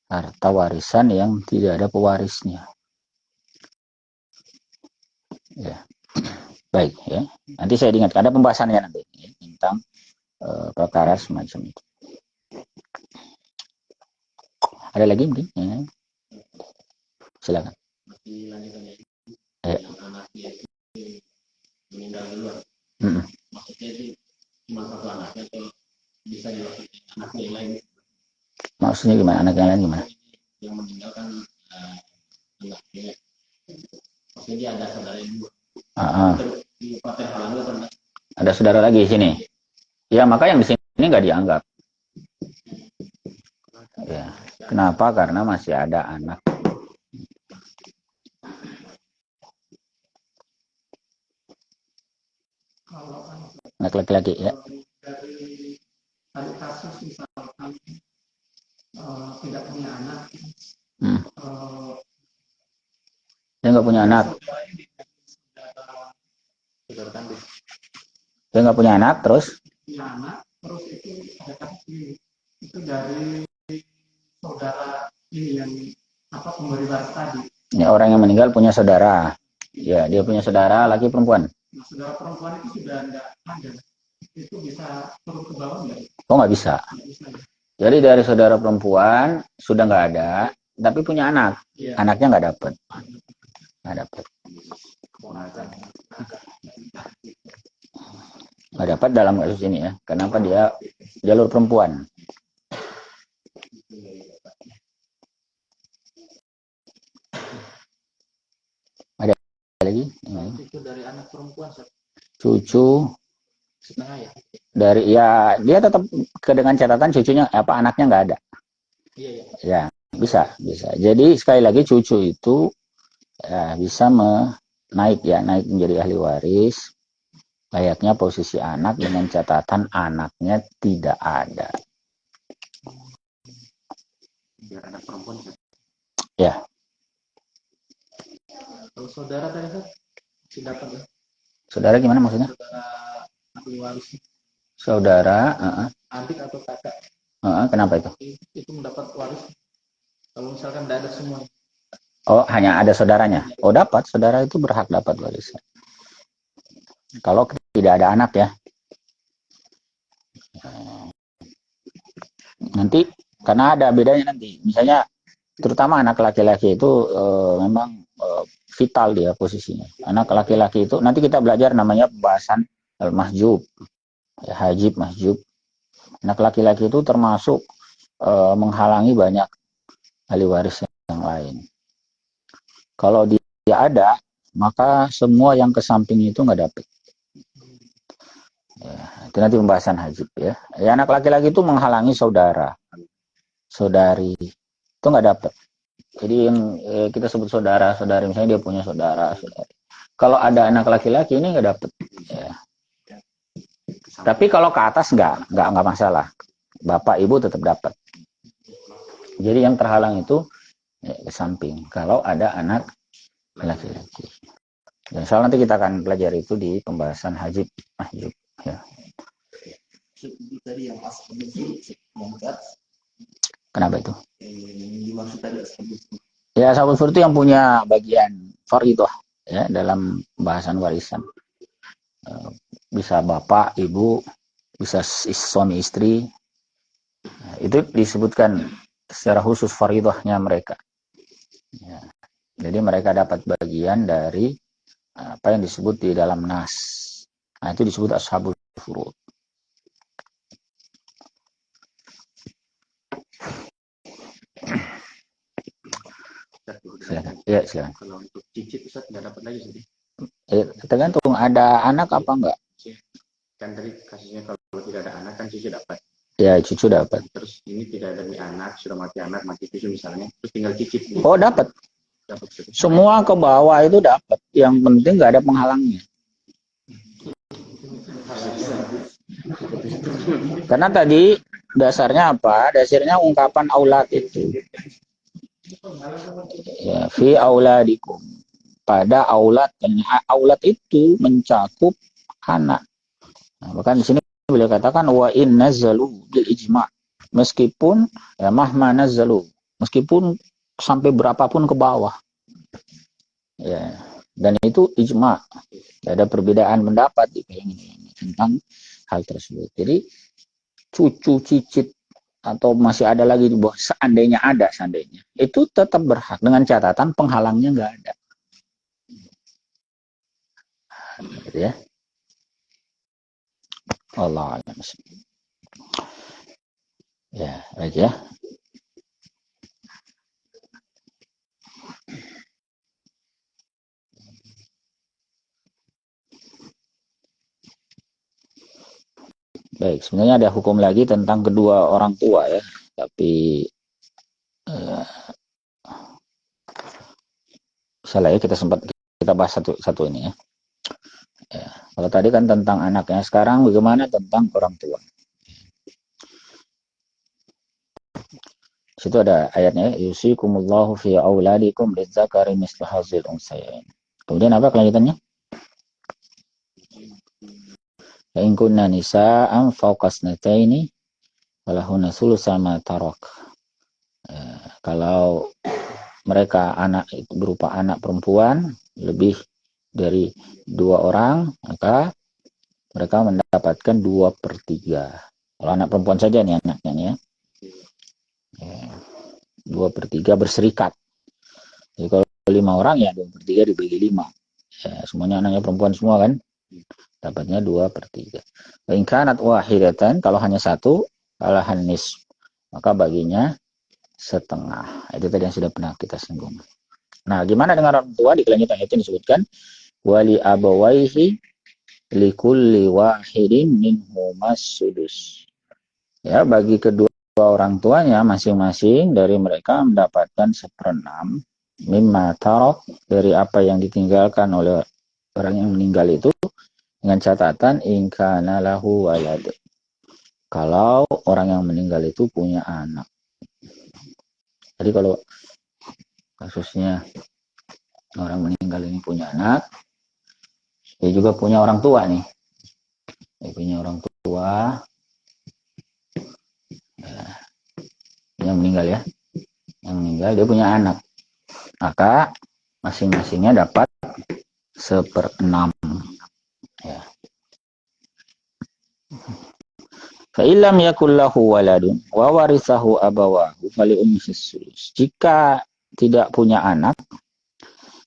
harta warisan yang tidak ada pewarisnya. Ya. Baik, ya. Nanti saya ingatkan, ada pembahasannya nanti ya, tentang perkara semacam itu. Ada lagi mungkin? Ya. Silakan. Ya. Meninggal duluan. Maksudnya itu cuma satu anaknya atau bisa diwakili anak yang lain? Maksudnya gimana? Anak yang lain gimana? Yang meninggal kan anaknya. Maksudnya dia ada saudara yang dua. Di Partai Halangga kan ada saudara lagi di sini. Ya, maka yang di sini nggak dianggap. Ya. Kenapa? Karena masih ada anak. Anak laki-laki ya. Dari tadi kasus misalkan tidak punya anak, Dia nggak punya anak. Dia nggak punya anak, terus? Punya anak, terus itu ada kasus itu dari saudara ini yang pemberi waris tadi. Ya, orang yang meninggal punya saudara. Ya, dia punya saudara laki perempuan. Nah, saudara perempuan itu sudah nggak ada. Itu bisa turun ke bawah nggak? Oh, nggak bisa. Jadi dari saudara perempuan sudah nggak ada, tapi punya anak. Ya. Anaknya nggak dapat. Nggak dapat. Nggak dapat dalam kasus ini ya. Kenapa dia jalur perempuan? Ada lagi? Itu dari anak perempuan. Cucu setengah ya. Dari ya dia tetap dengan catatan cucunya anaknya nggak ada. Iya. Ya bisa. Jadi sekali lagi cucu itu ya, bisa naik menjadi ahli waris. Layaknya posisi anak dengan catatan anaknya tidak ada. Biar anak perempuan. Ya. Kalau saudara tadi dapat ya. Saudara gimana maksudnya? Saudara ahli waris. Saudara, adik atau kakak. Kenapa itu? Itu mendapat waris. Kalau misalkan tidak ada semua. Oh, hanya ada saudaranya. Oh, dapat. Saudara itu berhak dapat warisan. Kalau tidak ada anak ya. Nanti karena ada bedanya nanti. Misalnya terutama anak laki-laki itu memang vital dia posisinya. Anak laki-laki itu nanti kita belajar namanya pembahasan al-mahjub. Ya, hajib, mahjub. Anak laki-laki itu termasuk menghalangi banyak ahli waris yang lain. Kalau dia ada, maka semua yang ke samping itu nggak dapat. Ya, itu nanti pembahasan hajib ya. Ya, anak laki-laki itu menghalangi saudara, saudari, itu nggak dapat. Jadi yang kita sebut saudara, saudari, misalnya dia punya saudara, saudari. Kalau ada anak laki-laki ini nggak dapat. Ya. Tapi kalau ke atas nggak masalah. Bapak ibu tetap dapat. Jadi yang terhalang itu ya, ke samping. Kalau ada anak laki-laki. Dan soal nanti kita akan pelajari itu di pembahasan hajib, mahjub. Ya. Tadi yang Kenapa itu? Dimaksud tadi ya, ashabul furud itu yang punya bagian fardhah ya dalam pembahasan warisan. Bisa bapak, ibu, bisa suami istri. Itu disebutkan secara khusus faridahnya mereka. Ya. Jadi mereka dapat bagian dari apa yang disebut di dalam nas. Nah, itu disebut ashabul furud. Silakan. Ya, silakan. Kalau untuk cicit Ustaz nggak dapat lagi sih. Tergantung ada anak apa enggak. Kan tadi kasusnya kalau tidak ada anak kan cucu dapat. Ya, cucu dapat. Terus ini tidak ada anak, sudah mati cucu misalnya, terus tinggal cicit. Oh, dapat. Semua ke bawah itu dapat. Yang penting nggak ada penghalangnya. Karena tadi dasarnya apa? Dasarnya ungkapan aulat itu. Ya, fi auladikum. Pada aulat, aulat itu mencakup anak. Nah, bahkan di sini beliau katakan wa in nazzalu bil ijma. Meskipun ya mahma nazzalu, meskipun sampai berapapun ke bawah. Ya, dan itu ijma. Ada perbedaan pendapat tentang hal tersebut. Jadi cucu cicit atau masih ada lagi di bawah, seandainya itu tetap berhak dengan catatan penghalangnya nggak ada. Gitu ya. Allah alam. Ya, baik ya. Baik, sebenarnya ada hukum lagi tentang kedua orang tua ya, tapi salah ya, kita bahas satu ini ya. Ya. Kalau tadi kan tentang anaknya, sekarang bagaimana tentang orang tua? Situ ada ayatnya, yusikumullahu fi auladikum lidzakari mislu hadzil unsayain. Kemudian apa kelanjutannya? Fa in kunna nisa'an fawqa snataini falahunna thulutsa ma tarak. Kalau mereka anak itu berupa anak perempuan lebih dari 2 orang, maka mereka mendapatkan 2/3. Kalau anak perempuan saja nih anaknya nih ya. 2/3 berserikat. Jadi kalau 5 orang ya 2/3 dibagi 5. Ya, semuanya anaknya perempuan semua kan. Dapatnya 2/3. Wa in kanat wahidatan, kalau hanya satu, falahan nisf, maka baginya setengah. Itu tadi yang sudah pernah kita singgung. Nah, gimana dengan orang tua? Di kelanjutan ayat ini disebutkan wali abawaihi likulli wahidin minhumas sudus. Ya, bagi kedua orang tuanya masing-masing dari mereka mendapatkan 1/6 mimma tarok, dari apa yang ditinggalkan oleh orang yang meninggal itu, dengan catatan in kana lahu walad. Kalau orang yang meninggal itu punya anak. Jadi kalau kasusnya orang meninggal ini punya anak, dia juga punya orang tua nih. Dia punya orang tua yang meninggal ya. Yang meninggal dia punya anak. Maka masing-masingnya dapat 1/6. Ya. Fa illam yakul lahu waladun wa warithahu abawahu fali ummihi sulus. Jika tidak punya anak,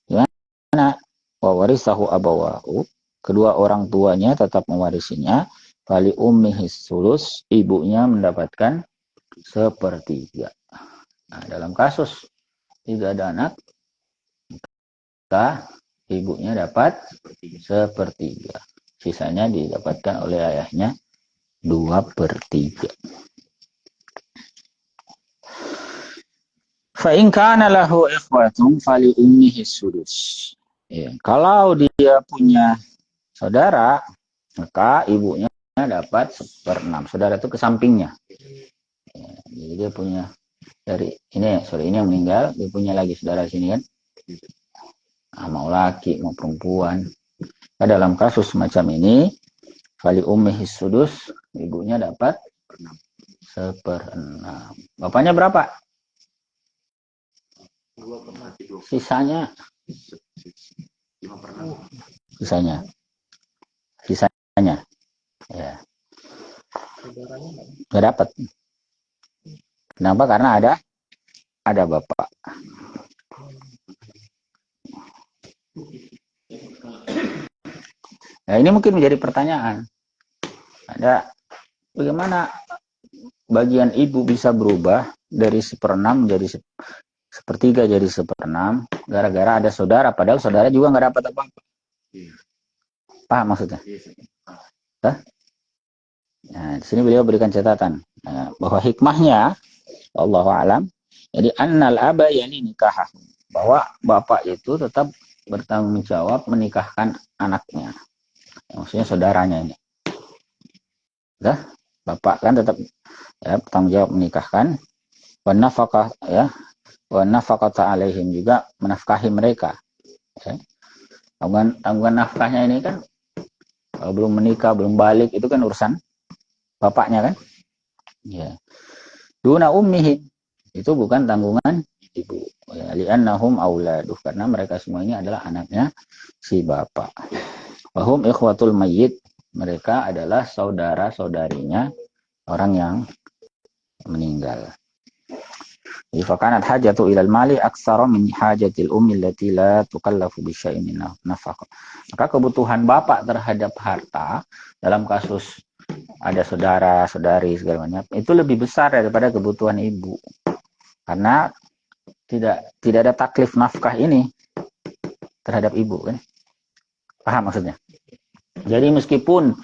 gimana? Wa warithahu abawahu, kedua orang tuanya tetap mewarisinya, fali ummihi sulus, ibunya mendapatkan 1/3. Nah, dalam kasus tidak ada anak, maka ibunya dapat 1/3. Sisanya didapatkan oleh ayahnya 2/3. Fa in kana lahu ikhwatun fali ummihi sudus. Ya, kalau dia punya saudara, maka ibunya dapat 1/6. Saudara itu ke sampingnya. Ya, jadi dia punya dari ini, ini yang meninggal, dia punya lagi saudara sini kan. Nah, mau laki, mau perempuan. Nah, dalam kasus semacam ini, fali ummihi sudus, ibunya dapat 1/6. Bapaknya berapa? Sisanya. Sisanya. Ya. Nggak dapat. Kenapa? Karena ada ada bapak. Nah, ini mungkin menjadi pertanyaan. Ada bagaimana bagian ibu bisa berubah dari 1/6 menjadi 1/3 jadi 1/6 gara-gara ada saudara, padahal saudara juga nggak dapat apa-apa. Paham maksudnya? Hah? Nah, di sini beliau berikan catatan bahwa hikmahnya Allahu a'lam. Jadi annal aba yani nikah, bahwa bapak itu tetap bertanggung jawab menikahkan anaknya. Maksudnya saudaranya ini. Dah, bapak kan tetap ya bertanggung jawab menikahkan. Wa nafaqah ya, wa nafaqata alaihim, juga menafkahi mereka. Ya. Tanggungan nafkahnya ini kan kalau belum menikah, belum balik itu kan urusan bapaknya kan. Ya. Duna ummihi, itu bukan tanggungan ibu. Ya, li'annahum auladuh, karena mereka semua ini adalah anaknya si bapak. Wahum ikhwatul mayyit, mereka adalah saudara-saudarinya orang yang meninggal. Jadi fakanat hajatu ilal mali aksara min hajatil ummi allati la tukallafu bi syai'in min nafaqah. Maka kebutuhan bapak terhadap harta dalam kasus ada saudara-saudari segala macam itu lebih besar daripada kebutuhan ibu. Karena tidak ada taklif nafkah ini terhadap ibu kan. Paham maksudnya? Jadi meskipun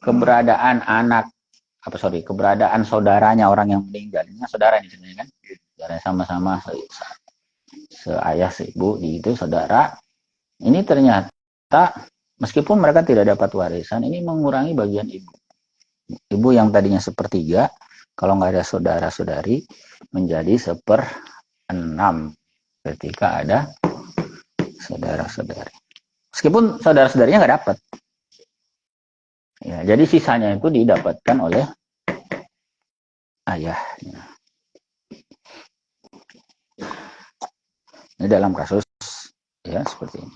keberadaan keberadaan saudaranya orang yang meninggal, ini saudara ini sebenarnya kan, saudara sama-sama seayah seibu, itu saudara. Ini ternyata meskipun mereka tidak dapat warisan, ini mengurangi bagian ibu. Ibu yang tadinya 1/3, kalau nggak ada saudara-saudari, menjadi 1/6 ketika ada saudara-saudari. Meskipun saudara-saudarinya nggak dapat. Ya, jadi sisanya itu didapatkan oleh ayahnya. Ini dalam kasus ya seperti ini.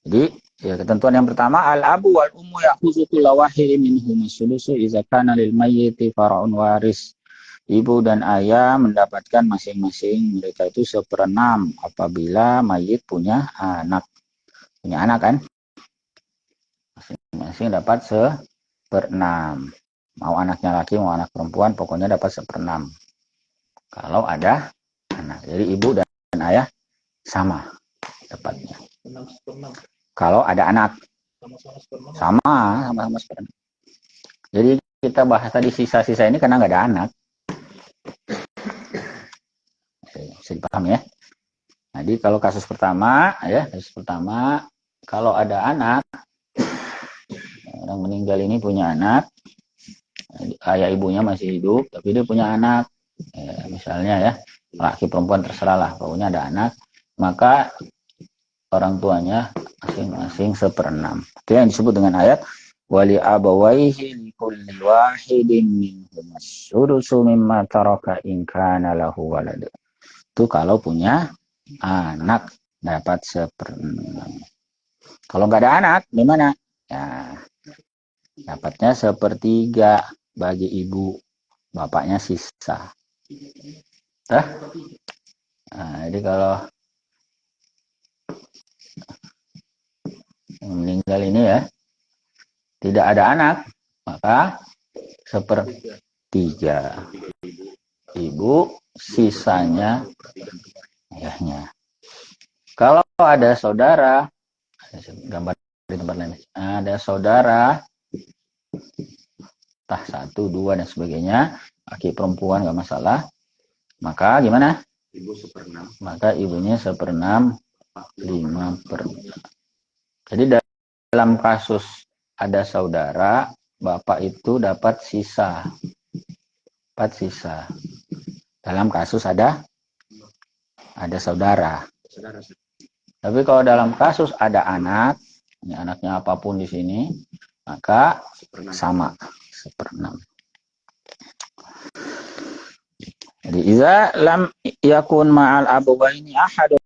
Jadi ya ketentuan yang pertama, al-abu wal ummu ya'khudhu kullu wahidin minhum as-sulusu idza kana lil mayyiti far'un waris. Ibu dan ayah mendapatkan masing-masing mereka itu 1/6 apabila mayit punya anak. Punya anak kan? Masing-masing dapat 1/6. Mau anaknya laki, mau anak perempuan, pokoknya dapat 1/6. Kalau ada anak. Jadi ibu dan ayah sama dapatnya. Kalau ada anak. Sama-sama 1/6. Jadi kita bahas tadi sisa-sisa ini karena nggak ada anak. Bisa dipahami ya. Jadi kalau kasus pertama kalau ada anak, orang meninggal ini punya anak, ayah ibunya masih hidup tapi dia punya anak, misalnya ya laki perempuan terserah lah, pokoknya ada anak, maka orang tuanya masing-masing 1/6. Itu yang disebut dengan ayat wali abawaihi likulli wahidin minhum as-sudusu mimma taraka in kana lahu walad. Itu kalau punya anak dapat 1/6. Kalau nggak ada anak gimana? Ya, dapatnya 1/3 bagi ibu, bapaknya sisa. Nah, jadi kalau meninggal ini ya tidak ada anak, maka 1/3 ibu, sisanya ayahnya. Kalau ada saudara, gambar di tempat lain, ada saudara, entah 1, 2 dan sebagainya, laki perempuan nggak masalah, maka gimana? Ibu 1/6. Maka ibunya 1/6, 5/6. Jadi dalam kasus ada saudara, bapak itu dapat sisa. Dapat sisa. Dalam kasus ada saudara. Tapi kalau dalam kasus ada anak, ini anaknya apapun di sini, maka sama 1/6. Jadi iza lam yakun ma'al abawaini ahadun